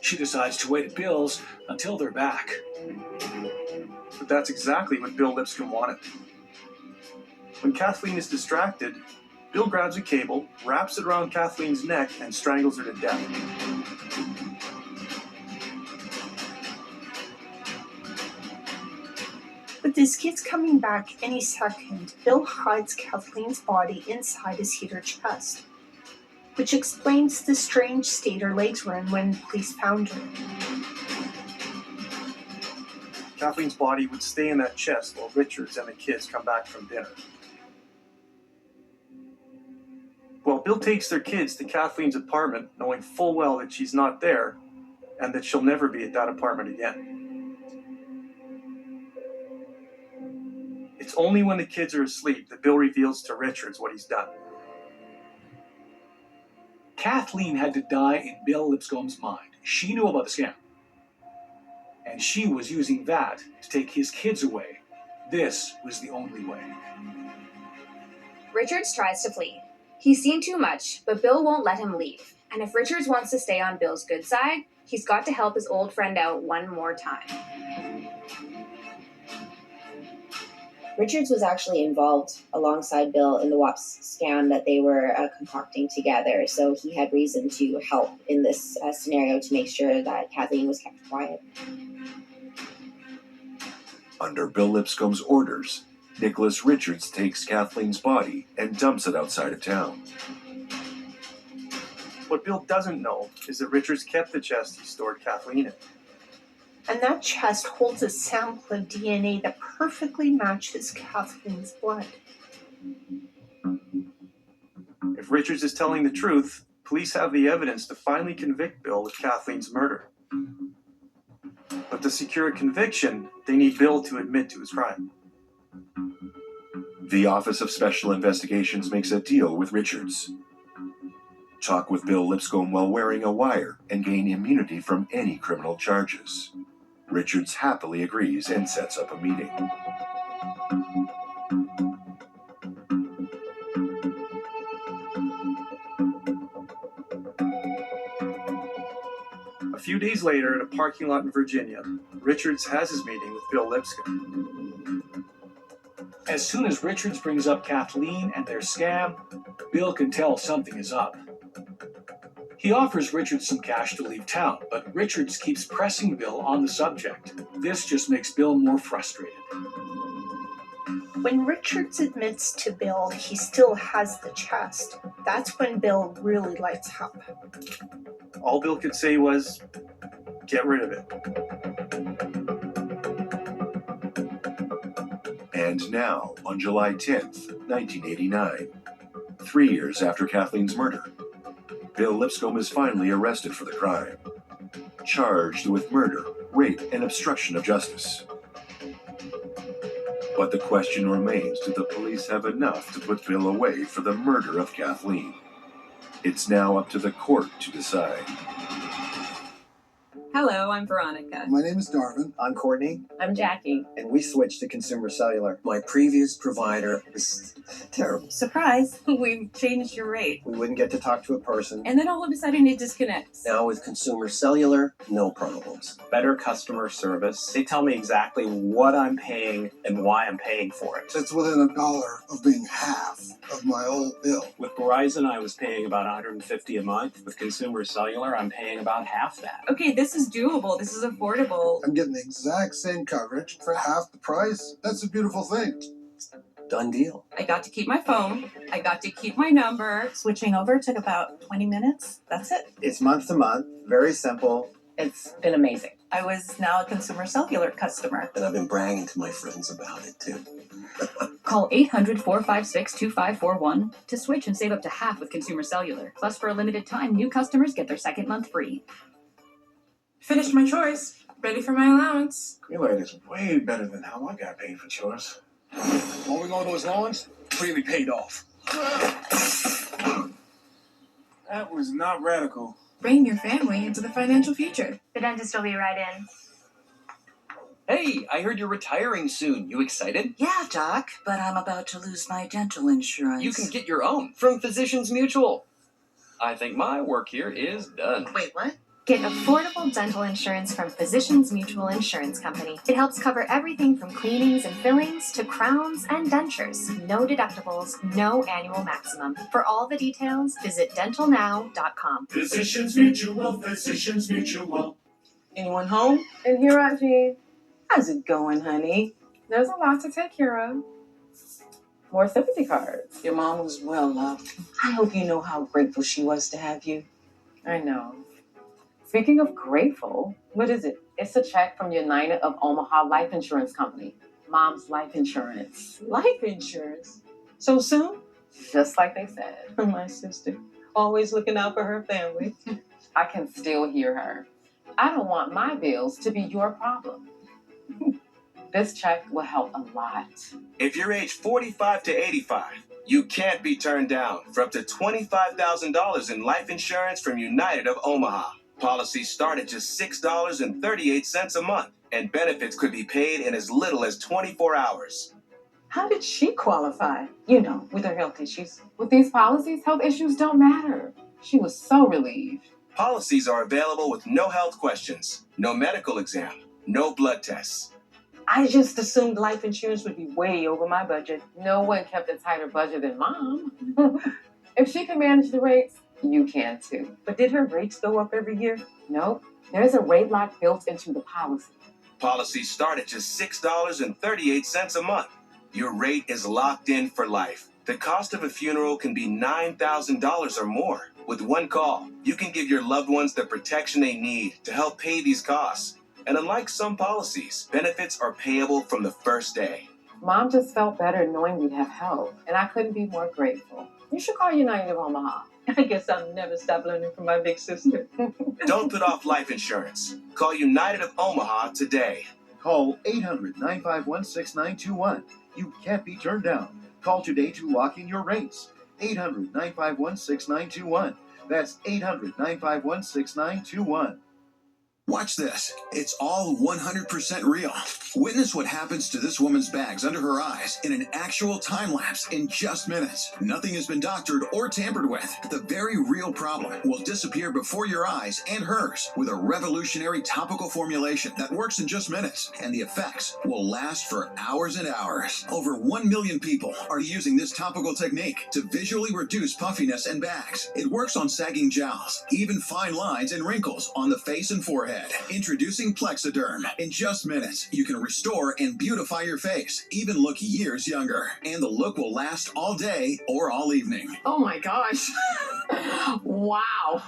S1: She decides to wait at Bill's until they're back.
S5: But that's exactly what Bill Lipscomb wanted. When Kathleen is distracted, Bill grabs a cable, wraps it around Kathleen's neck, and strangles her to death.
S6: With his kids coming back any second, Bill hides Kathleen's body inside his heater chest, which explains the strange state her legs were in when police found her.
S5: Kathleen's body would stay in that chest while Richards and the kids come back from dinner. Well, Bill takes their kids to Kathleen's apartment, knowing full well that she's not there, and that she'll never be at that apartment again. It's only when the kids are asleep that Bill reveals to Richards what he's done.
S1: Kathleen had to die in Bill Lipscomb's mind. She knew about the scam. And she was using that to take his kids away. This was the only way.
S3: Richards tries to flee. He's seen too much, but Bill won't let him leave. And if Richards wants to stay on Bill's good side, he's got to help his old friend out one more time.
S8: Richards was actually involved alongside Bill in the WAPS scam that they were concocting together, so he had reason to help in this scenario to make sure that Kathleen was kept quiet.
S2: Under Bill Lipscomb's orders, Nicholas Richards takes Kathleen's body and dumps it outside of town.
S5: What Bill doesn't know is that Richards kept the chest he stored Kathleen in.
S6: And that chest holds a sample of DNA that perfectly matches Kathleen's blood.
S5: If Richards is telling the truth, police have the evidence to finally convict Bill of Kathleen's murder. But to secure a conviction, they need Bill to admit to his crime.
S2: The Office of Special Investigations makes a deal with Richards. Talk with Bill Lipscomb while wearing a wire and gain immunity from any criminal charges. Richards happily agrees and sets up a meeting.
S5: A few days later, at a parking lot in Virginia, Richards has his meeting with Bill Lipscomb.
S1: As soon as Richards brings up Kathleen and their scam, Bill can tell something is up. He offers Richards some cash to leave town, but Richards keeps pressing Bill on the subject. This just makes Bill more frustrated.
S6: When Richards admits to Bill he still has the chest, that's when Bill really lights up.
S5: All Bill could say was, "Get rid of it."
S2: And now, on July 10th, 1989, 3 years after Kathleen's murder, Bill Lipscomb is finally arrested for the crime, charged with murder, rape, and obstruction of justice. But the question remains, do the police have enough to put Bill away for the murder of Kathleen? It's now up to the court to decide.
S14: Hello, I'm Veronica.
S4: My name is Darvin.
S9: I'm Courtney,
S14: I'm Jackie.
S9: and we switched to Consumer Cellular. My previous provider was terrible.
S14: Surprise! We've changed your rate.
S9: We wouldn't get to talk to a person.
S14: And then all of a sudden it disconnects.
S9: Now with Consumer Cellular, no problems.
S12: Better customer service. They tell me exactly what I'm paying and why I'm paying for it.
S4: It's within $1 of being half of my old bill.
S12: With Verizon, I was paying about $150 a month. With Consumer Cellular, I'm paying about half that.
S14: Okay, this is doable. This is affordable.
S4: I'm getting the exact same coverage for half the price. That's a beautiful thing.
S9: Done deal.
S14: I got to keep my phone. I got to keep my number.
S11: Switching over took about 20 minutes. That's it.
S9: It's month to month, very simple,
S11: It's been amazing. I was now a Consumer Cellular customer.
S9: and I've been bragging to my friends about it too.
S7: Call 800-456-2541 to switch and save up to half with Consumer Cellular. Plus, for a limited time, new customers get their second month free.
S11: Finished my chores. Ready for my allowance.
S13: Greenlight is way better than how I got paid for chores. Mowing all those lawns really paid off. That was not radical.
S11: Bring your family into the financial future.
S3: The dentist will be right in.
S20: Hey, I heard you're retiring soon. You excited?
S21: Yeah, Doc, but I'm about to lose my dental insurance.
S20: You can get your own from Physicians Mutual. I think my work here is done.
S21: Wait, what?
S3: Get affordable dental insurance from Physicians Mutual Insurance Company. It helps cover everything from cleanings and fillings to crowns and dentures. No deductibles, no annual maximum. For all the details, visit dentalnow.com.
S22: Physicians Mutual, Physicians Mutual.
S26: Anyone home?
S27: And here, Aunt Jean.
S26: How's it going, honey?
S27: There's a lot to take care of. More sympathy cards.
S26: Your mom was well loved. I hope you know how grateful she was to have you.
S27: I know. Speaking of grateful, what is it? It's a check from United of Omaha Life Insurance Company. Mom's life insurance.
S26: Life insurance? So soon?
S27: Just like they said.
S26: My sister. Always looking out for her family.
S27: I can still hear her. I don't want my bills to be your problem. This check will help a lot.
S28: If you're age 45 to 85, you can't be turned down for up to $25,000 in life insurance from United of Omaha. Policies start at just $6.38 a month, and benefits could be paid in as little as 24 hours.
S26: How did she qualify? You know, with her health issues.
S27: With these policies, health issues don't matter. She was so relieved.
S28: Policies are available with no health questions, no medical exam, no blood tests.
S26: I just assumed life insurance would be way over my budget.
S27: No one kept a tighter budget than Mom. If she can manage the rates, you can too.
S26: But did her rates go up every year?
S27: Nope. There's a rate lock built into the policy.
S28: Policies start at just $6.38 a month. Your rate is locked in for life. The cost of a funeral can be $9,000 or more. With one call, you can give your loved ones the protection they need to help pay these costs. And unlike some policies, benefits are payable from the first day.
S27: Mom just felt better knowing we'd have help, and I couldn't be more grateful. You should call United of Omaha.
S26: I guess I'll never stop learning from my big sister.
S28: Don't put off life insurance. Call United of Omaha today.
S29: Call 800-951-6921. You can't be turned down. Call today to lock in your rates. 800-951-6921. That's 800-951-6921.
S30: Watch this. It's all 100% real. Witness what happens to this woman's bags under her eyes in an actual time lapse in just minutes. Nothing has been doctored or tampered with. The very real problem will disappear before your eyes and hers with a revolutionary topical formulation that works in just minutes, and the effects will last for hours and hours. Over 1 million people are using this topical technique to visually reduce puffiness and bags. It works on sagging jowls, even fine lines and wrinkles on the face and forehead. Introducing Plexiderm. In just minutes, you can restore and beautify your face, even look years younger. And the look will last all day or all evening.
S27: Oh my gosh. Wow.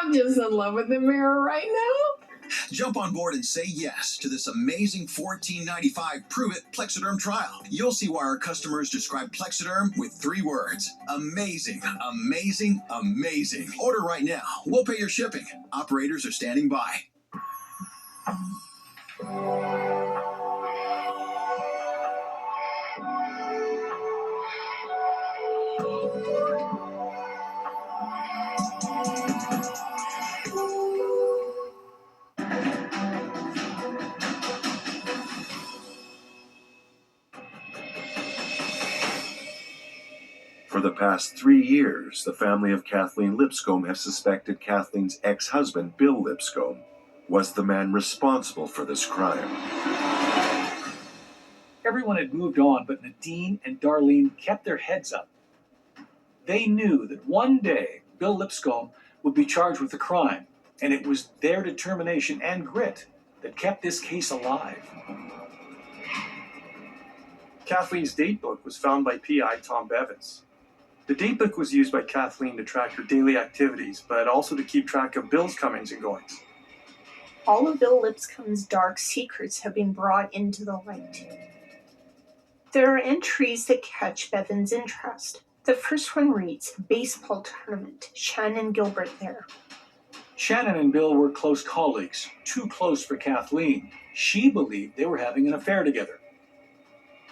S27: I'm just in love with the mirror right now.
S30: Jump on board and say yes to this amazing $14.95 Prove It Plexiderm trial. You'll see why our customers describe Plexiderm with 3 words. Amazing, amazing, amazing. Order right now. We'll pay your shipping. Operators are standing by.
S2: For the past 3 years, the family of Kathleen Lipscomb has suspected Kathleen's ex-husband, Bill Lipscomb, was the man responsible for this crime.
S1: Everyone had moved on, but Nadine and Darlene kept their heads up. They knew that one day Bill Lipscomb would be charged with the crime, and it was their determination and grit that kept this case alive.
S5: Kathleen's datebook was found by PI Tom Bevins. The datebook was used by Kathleen to track her daily activities, but also to keep track of Bill's comings and goings.
S6: All of Bill Lipscomb's dark secrets have been brought into the light. There are entries that catch Bevan's interest. The first one reads, baseball tournament, Shannon Gilbert there.
S1: Shannon and Bill were close colleagues, too close for Kathleen. She believed they were having an affair together.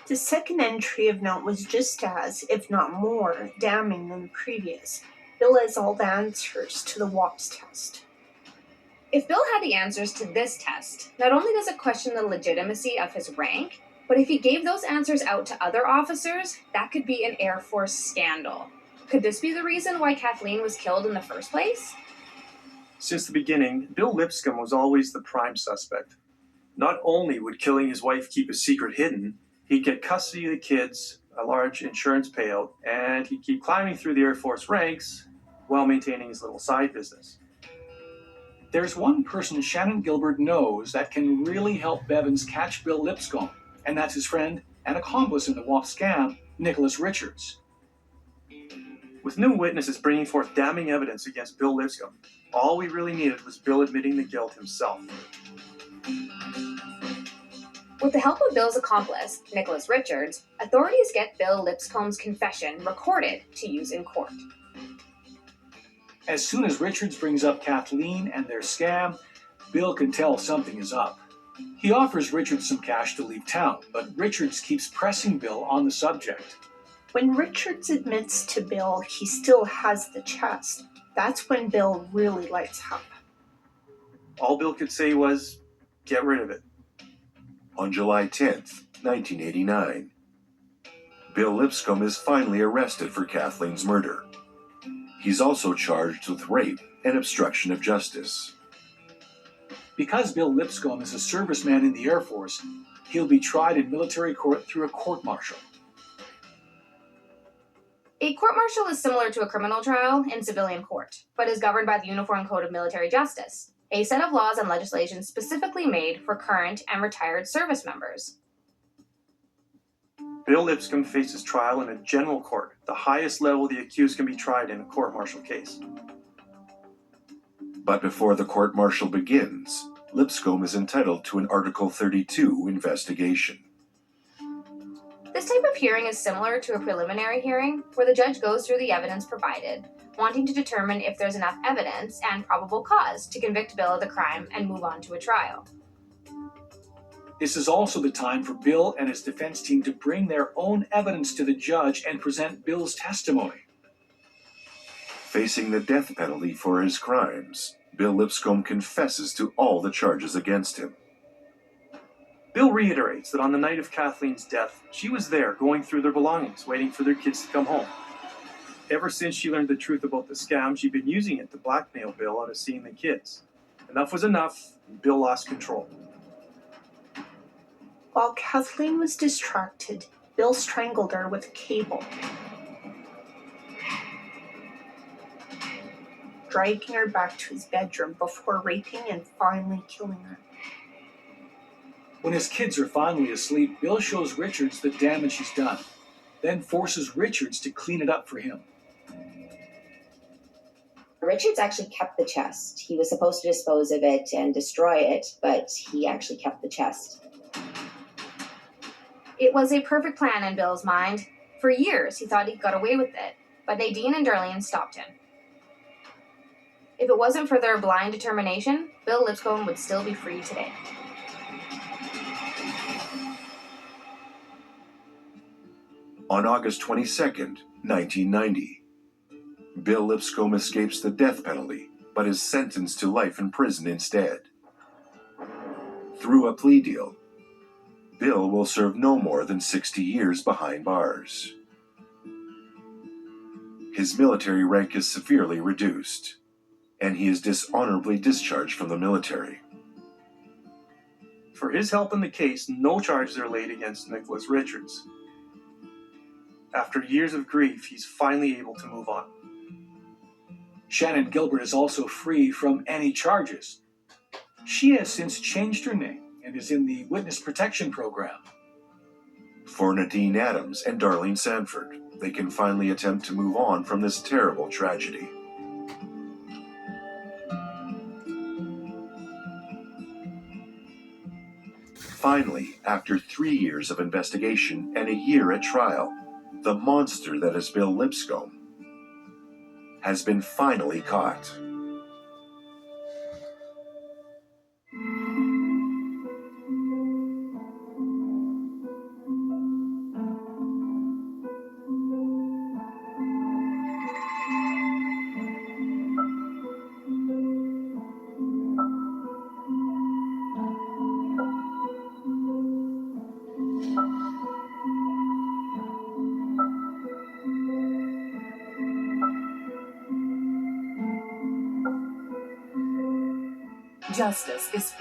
S6: The second entry of note was just as, if not more, damning than the previous. Bill has all the answers to the WAPS test.
S3: If Bill had the answers to this test, not only does it question the legitimacy of his rank, but if he gave those answers out to other officers, that could be an Air Force scandal. Could this be the reason why Kathleen was killed in the first place?
S5: Since the beginning, Bill Lipscomb was always the prime suspect. Not only would killing his wife keep his secret hidden, he'd get custody of the kids, a large insurance payout, and he'd keep climbing through the Air Force ranks while maintaining his little side business.
S1: There's one person Shannon Gilbert knows that can really help Bevins catch Bill Lipscomb, and that's his friend and accomplice in the WAP scam, Nicholas Richards.
S5: With no witnesses bringing forth damning evidence against Bill Lipscomb, all we really needed was Bill admitting the guilt himself.
S3: With the help of Bill's accomplice, Nicholas Richards, authorities get Bill Lipscomb's confession recorded to use in court.
S1: As soon as Richards brings up Kathleen and their scam, Bill can tell something is up. He offers Richards some cash to leave town, but Richards keeps pressing Bill on the subject.
S6: When Richards admits to Bill he still has the chest, that's when Bill really lights up.
S5: All Bill could say was, get rid of it.
S2: On July 10th, 1989, Bill Lipscomb is finally arrested for Kathleen's murder. He's also charged with rape and obstruction of justice.
S1: Because Bill Lipscomb is a serviceman in the Air Force, he'll be tried in military court through a court-martial.
S3: A court-martial is similar to a criminal trial in civilian court, but is governed by the Uniform Code of Military Justice, a set of laws and legislation specifically made for current and retired service members.
S5: Bill Lipscomb faces trial in a general court, the highest level the accused can be tried in a court-martial case.
S2: But before the court-martial begins, Lipscomb is entitled to an Article 32 investigation.
S3: This type of hearing is similar to a preliminary hearing, where the judge goes through the evidence provided, wanting to determine if there's enough evidence and probable cause to convict Bill of the crime and move on to a trial.
S1: This is also the time for Bill and his defense team to bring their own evidence to the judge and present Bill's testimony.
S2: Facing the death penalty for his crimes, Bill Lipscomb confesses to all the charges against him.
S5: Bill reiterates that on the night of Kathleen's death, she was there going through their belongings, waiting for their kids to come home. Ever since she learned the truth about the scam, she'd been using it to blackmail Bill out of seeing the kids. Enough was enough, and Bill lost control.
S6: While Kathleen was distracted, Bill strangled her with a cable, dragging her back to his bedroom before raping and finally killing her.
S1: When his kids are finally asleep, Bill shows Richards the damage he's done, then forces Richards to clean it up for him.
S8: Richards actually kept the chest. He was supposed to dispose of it and destroy it, but he actually kept the chest.
S3: It was a perfect plan in Bill's mind. For years, he thought he got away with it, but Nadine and Darlene stopped him. If it wasn't for their blind determination, Bill Lipscomb would still be free today.
S2: On August 22nd, 1990, Bill Lipscomb escapes the death penalty, but is sentenced to life in prison instead. Through a plea deal, Bill will serve no more than 60 years behind bars. His military rank is severely reduced, and he is dishonorably discharged from the military.
S5: For his help in the case, no charges are laid against Nicholas Richards. After years of grief, he's finally able to move on.
S1: Shannon Gilbert is also free from any charges. She has since changed her name and is in the Witness Protection Program.
S2: For Nadine Adams and Darlene Sanford, they can finally attempt to move on from this terrible tragedy. Finally, after 3 years of investigation and a year at trial, the monster that is Bill Lipscomb has been finally caught.
S10: Justice is